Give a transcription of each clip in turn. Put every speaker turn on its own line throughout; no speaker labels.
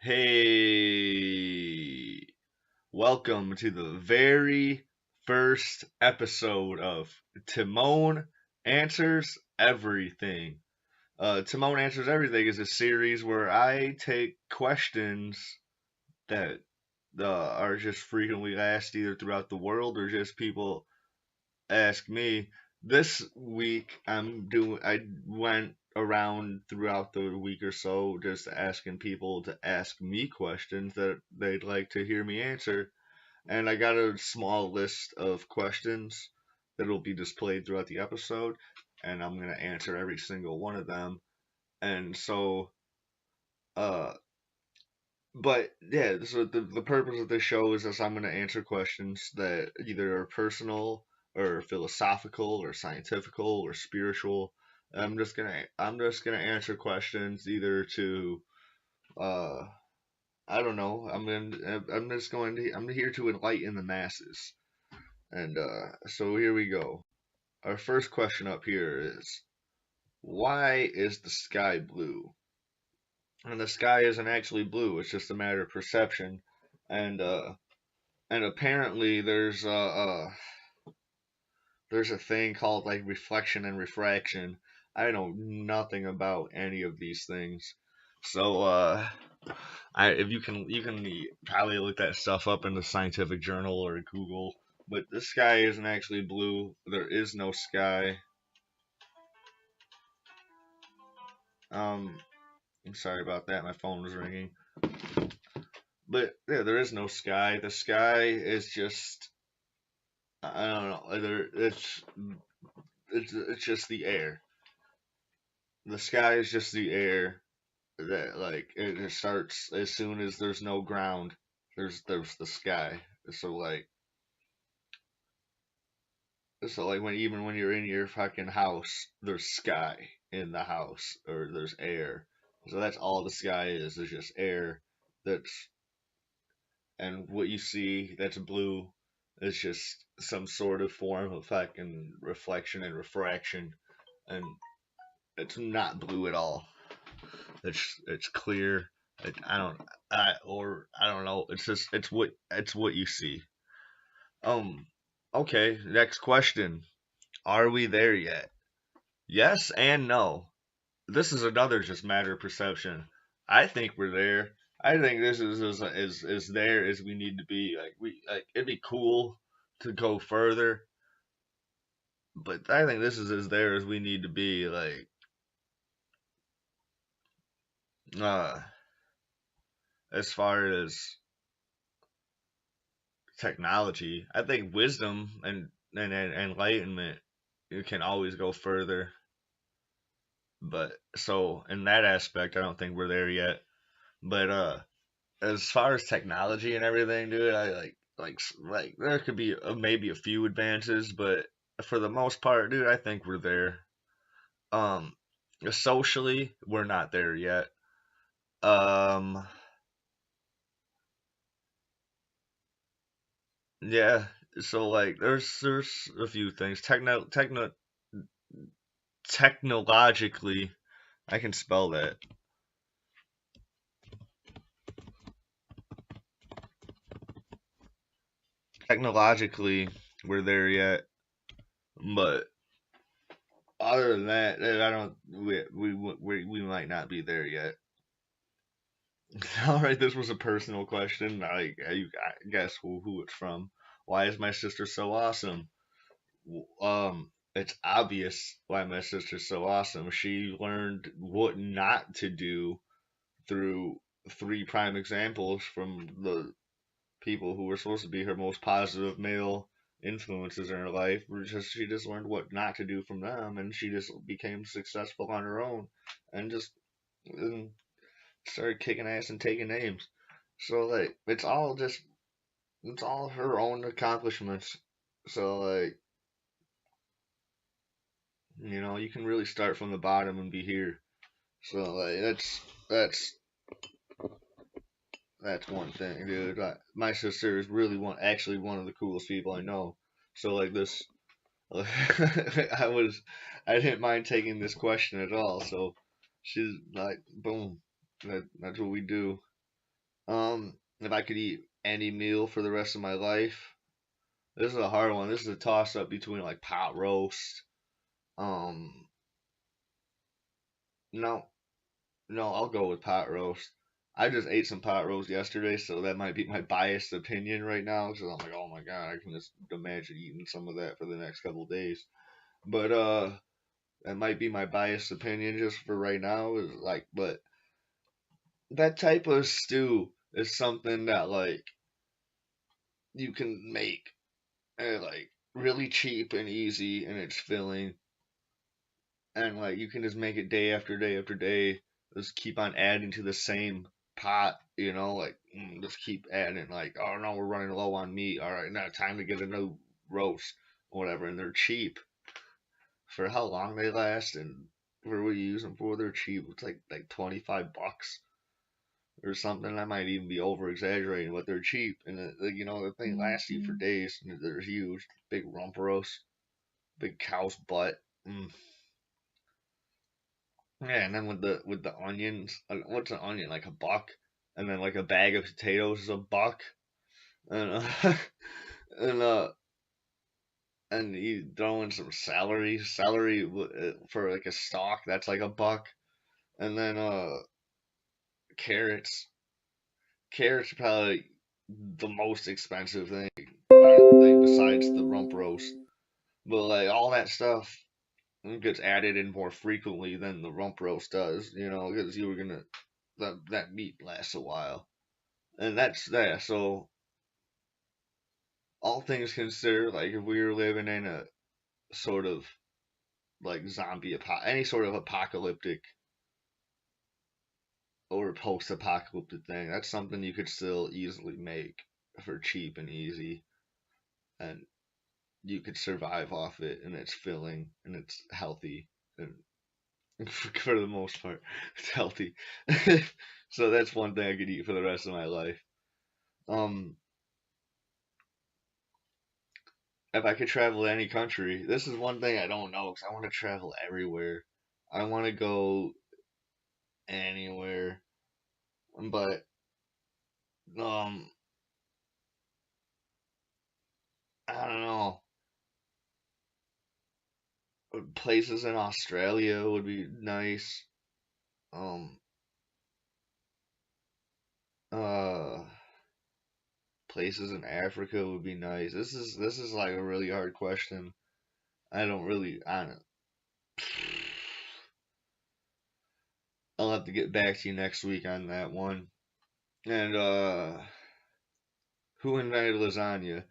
Hey, welcome to the very first episode of Timone Answers Everything. Timone Answers Everything is a series where I take questions that are just frequently asked either throughout the world or just people ask me. This week I went around throughout the week or so just asking people to ask me questions that they'd like to hear me answer. And I got a small list of questions that'll be displayed throughout the episode, and I'm gonna answer every single one of them. And so uh but yeah, so the purpose of this show is that I'm going to answer questions that either are personal or philosophical or scientifical or spiritual. I'm just gonna answer questions either to uh I don't know. I'm here to enlighten the masses. And so here we go. Our first question up here is, why is the sky blue? And the sky isn't actually blue, it's just a matter of perception. And apparently there's a thing called like reflection and refraction. I know nothing about any of these things. So I if you can probably look that stuff up in the scientific journal or Google, but the sky isn't actually blue. There is no sky. Um I'm sorry about that. My phone was ringing. But yeah, there is no sky. The sky is just, I don't know. It's just the air. The sky is just the air that like it starts as soon as there's no ground. There's the sky. So like when even when you're in your fucking house, there's sky in the house or there's air. So that's all the sky is. There's just air. That's and what you see that's blue is just some sort of form of fucking reflection and refraction, and it's not blue at all. It's clear. I don't know. It's what you see. Um. Okay. Next question. Are we there yet? Yes and no. This is another just matter of perception. I think we're there. I think this is as there as we need to be. It'd be cool to go further, but I think this is as there as we need to be. Uh, as far as technology, I think wisdom and enlightenment, you can always go further. But so in that aspect, I don't think we're there yet. But as far as technology and everything, dude, I like there could be maybe a few advances, but for the most part, dude, I think we're there. Um, socially, we're not there yet. Um, yeah. So like, there's a few things. Technologically, I can spell that. Technologically, we're there yet, but other than that, I don't. We might not be there yet. All right, this was a personal question. I guess who it's from. Why is my sister so awesome? It's obvious why my sister's so awesome. She learned what not to do through three prime examples from the people who were supposed to be her most positive male influences in her life. She just learned what not to do from them, and she just became successful on her own, and just and started kicking ass and taking names. So like it's all her own accomplishments. So like you can really start from the bottom and be here. So like that's one thing, dude. My sister is really actually one of the coolest people I know. So like this, I was I didn't mind taking this question at all. So she's like, boom, that's what we do. If I could eat any meal for the rest of my life, this is a hard one. This is a toss up between like pot roast. Um, no, no, I'll go with pot roast. I just ate some pot roast yesterday, so that might be my biased opinion right now. Because I'm like, oh my god, I can just imagine eating some of that for the next couple of days. But that might be my biased opinion just for right now. Is like, but that type of stew is something that like you can make like really cheap and easy, and it's filling, and like you can just make it day after day after day. Just keep on adding to the same pot, like just keep adding. Like, oh no, we're running low on meat. All right, now time to get a new roast, whatever. And they're cheap for how long they last and for what you use them for. They're cheap. It's like $25 or something. I might even be over exaggerating, but they're cheap, and the thing lasts you for days. And they're huge, big rump roast, big cow's butt. Mm. Yeah, and then with the onions, what's an onion? Like a buck, and then like a bag of potatoes is a buck, and and and you throw in some celery for like a stalk, that's like a buck, and then carrots, carrots are probably the most expensive thing besides the rump roast, but like all that stuff gets added in more frequently than the rump roast does, because you were gonna that meat lasts a while. And that's that. So, all things considered, like if we were living in a sort of like any sort of apocalyptic or post-apocalyptic thing, that's something you could still easily make for cheap and easy, and you could survive off it, and it's filling and it's healthy, and for the most part, it's healthy. So that's one thing I could eat for the rest of my life. Um, if I could travel to any country, this is one thing I don't know because I want to travel everywhere. I want to go anywhere, but um, I don't know. Places in Australia would be nice. Um, uh, Places in Africa would be nice. This is like a really hard question. I don't. I'll have to get back to you next week on that one. And who invented lasagna?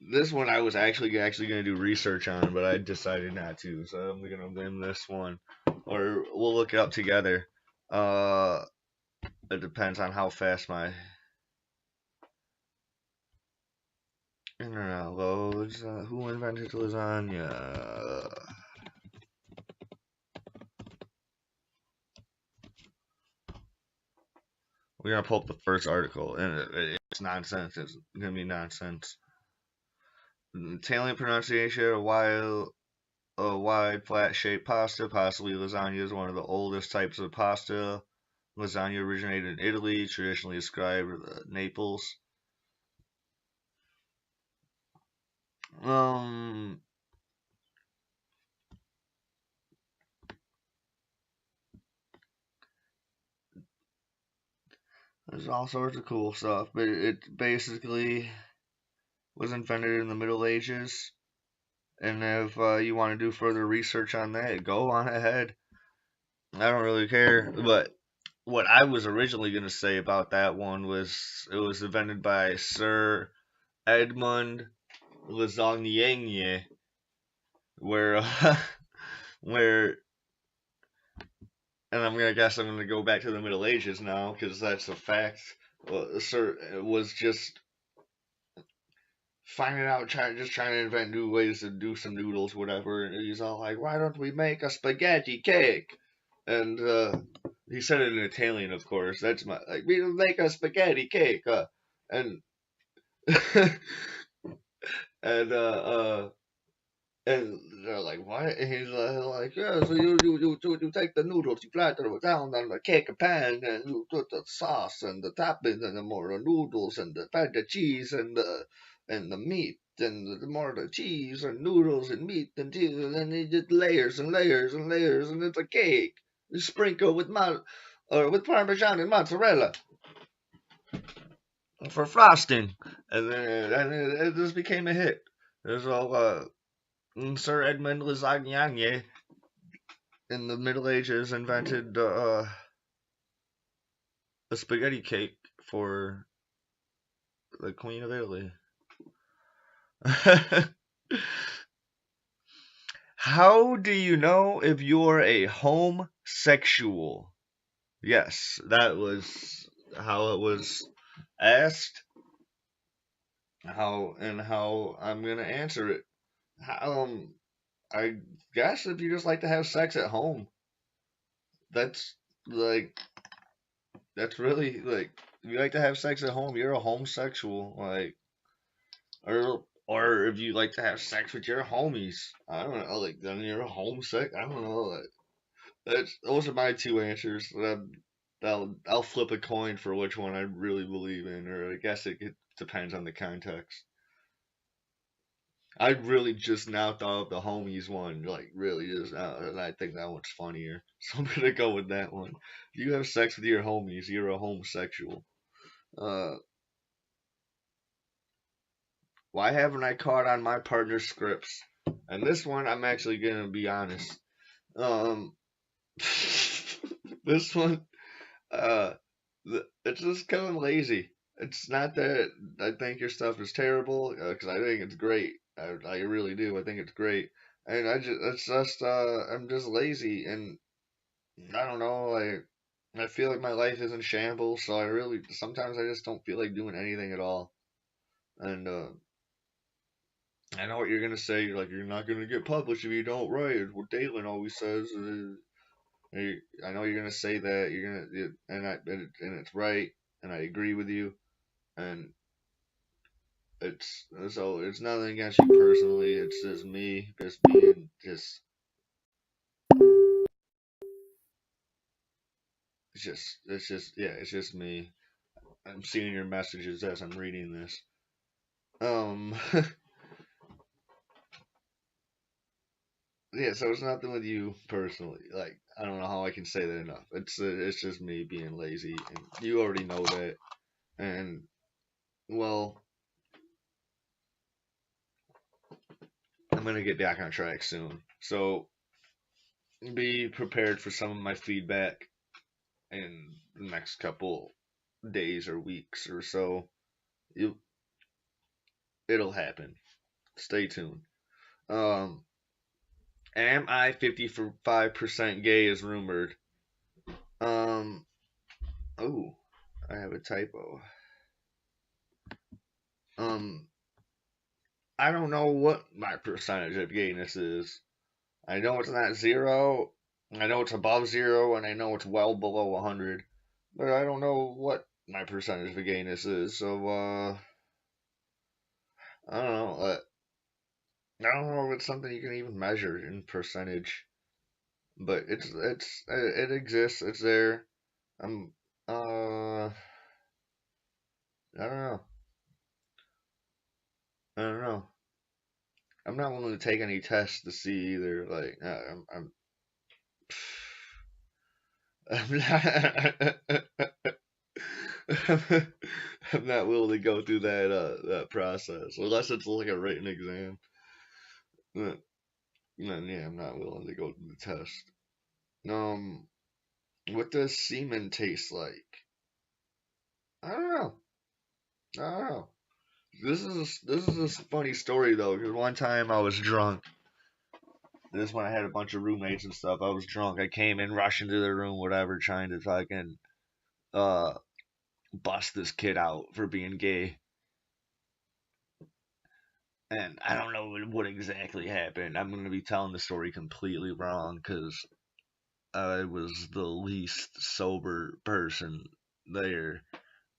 This one I was actually gonna do research on, but I decided not to, so I'm gonna win this one, or we'll look it up together. Uh, it depends on how fast my internet loads. Who invented lasagna? We're gonna pull up the first article, and it's nonsense. It's gonna be nonsense. Italian pronunciation: a wide, flat-shaped pasta. Possibly lasagna is one of the oldest types of pasta. Lasagna originated in Italy, traditionally ascribed to Naples. Um, there's all sorts of cool stuff, but it basically was invented in the Middle Ages. And if you want to do further research on that, go on ahead. I don't really care. But what I was originally going to say about that one was it was invented by Sir Edmund Lasagna, where where and I'm gonna go back to the Middle Ages now because that's a fact. Well, Sir was just finding out, trying to invent new ways to do some noodles, whatever. And he's all like, "Why don't we make a spaghetti cake?" And he said it in Italian, of course. That's my like, we make a spaghetti cake, and and And they're like, what? And he's like, yeah, so you take the noodles, you flatten them down on the cake pan, and you put the sauce and the toppings and the more the noodles and the cheese and the meat and the more the cheese and noodles and meat and cheese, and then you just layers and layers and layers, and it's a cake. You sprinkle with Parmesan and mozzarella for frosting, and then it just became a hit. There's all Sir Edmund Lasagna in the Middle Ages invented a spaghetti cake for the Queen of Italy. How do you know if you're a homosexual? Yes, that was how it was asked. How I'm gonna answer it. I guess if you just like to have sex at home, that's like that's really like if you like to have sex at home, you're a homosexual. Like or if you like to have sex with your homies, I don't know. Like then you're a homosexual. I don't know. Like, those are my two answers. I'll flip a coin for which one I really believe in, or I guess it depends on the context. I really just now thought of the homies one, like really just now, and I think that one's funnier. So I'm gonna go with that one. If you have sex with your homies, you're a homosexual. Uh, why haven't I caught on my partner's scripts? And this one, I'm actually gonna be honest. Um, this one, uh, it's just kind of lazy. It's not that I think your stuff is terrible, because I think it's great. I really do. I think it's great, and I'm just lazy, and I don't know. Like I feel like my life is in shambles, so I really sometimes I just don't feel like doing anything at all. And I know what you're gonna say. You're like you're not gonna get published if you don't write. It's what Dalen always says. I know you're gonna say that. And it's right, and I agree with you. And it's nothing against you personally. It's just me, just being just. It's just me. I'm seeing your messages as I'm reading this. Um, yeah. So it's nothing with you personally. Like I don't know how I can say that enough. It's just me being lazy, and you already know that. And well, I'm gonna get back on track soon. So be prepared for some of my feedback in the next couple days or weeks or so. You, it'll happen. Stay tuned. Um, am I 55% gay as rumored? Um, oh, I have a typo. Um, I don't know what my percentage of gayness is. I know it's not zero. I know it's above zero, and I know it's well below 100. But I don't know what my percentage of gayness is. So, I don't know. I don't know if it's something you can even measure in percentage, but it exists. It's there. I'm I don't know. I don't know. I'm not willing to take any tests to see either. Like I'm not I'm not willing to go through that process unless it's like a written exam. Then, then yeah, I'm not willing to go through the test. Um, what does semen taste like? I don't know. I don't know. This is a funny story though, because one time I was drunk. This when I had a bunch of roommates and stuff. I was drunk. I came in rushing to the room, whatever, trying to fucking uh bust this kid out for being gay. And I don't know what exactly happened. I'm gonna be telling the story completely wrong because I was the least sober person there,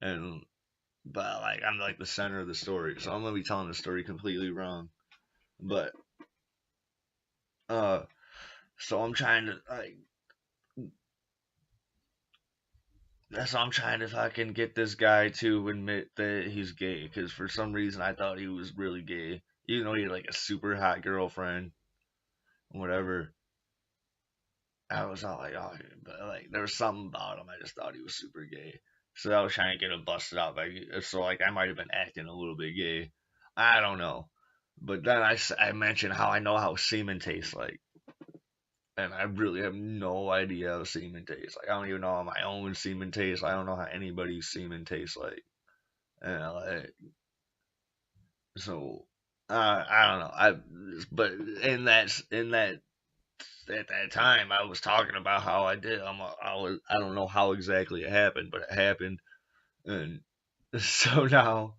and but like I'm like the center of the story, so I'm gonna be telling the story completely wrong. But Uh, so I'm trying to like that's I'm trying to fucking get this guy to admit that he's gay because for some reason I thought he was really gay, even though he had like a super hot girlfriend, whatever. I was all like, oh, but like there was something about him. I just thought he was super gay. So I was trying to get him busted out. Like, so like I might have been acting a little bit gay. I don't know. But then I mentioned how I know how semen tastes like, and I really have no idea how semen tastes like. I don't even know how my own semen tastes. I don't know how anybody's semen tastes like. And like, so I don't know. But in that at that time I was talking about how I did. I don't know how exactly it happened, but it happened, and so now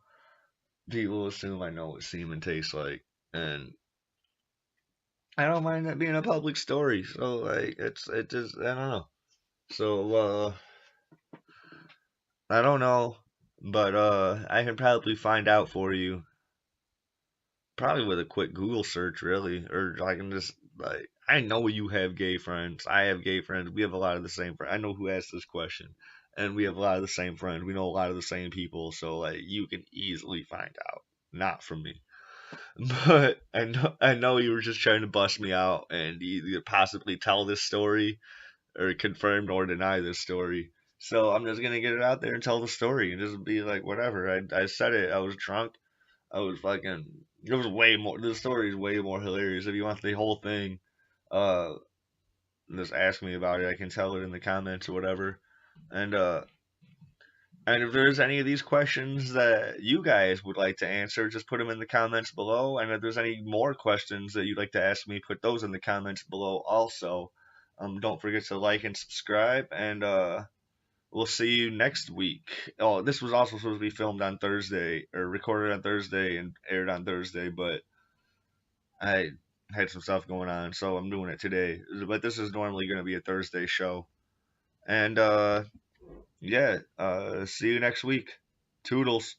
people assume I know what semen tastes like, and I don't mind that being a public story. So like it just I don't know. So I don't know, but I can probably find out for you. Probably with a quick Google search, really, or I can just like I know you have gay friends. I have gay friends. We have a lot of the same friends. I know who asked this question, and we have a lot of the same friends. We know a lot of the same people, so like you can easily find out. Not from me, but I know you were just trying to bust me out and either possibly tell this story or confirm or deny this story. So I'm just gonna get it out there and tell the story and just be like, whatever. I said it. I was drunk. I was fucking. It was way more. The story is way more hilarious. If you want the whole thing, uh, just ask me about it. I can tell it in the comments or whatever. And and if there's any of these questions that you guys would like to answer, just put them in the comments below. And if there's any more questions that you'd like to ask me, put those in the comments below also. Don't forget to like and subscribe. And we'll see you next week. Oh, this was also supposed to be filmed on Thursday or recorded on Thursday and aired on Thursday, but I had some stuff going on, so I'm doing it today. But this is normally going to be a Thursday show. And yeah, see you next week. Toodles.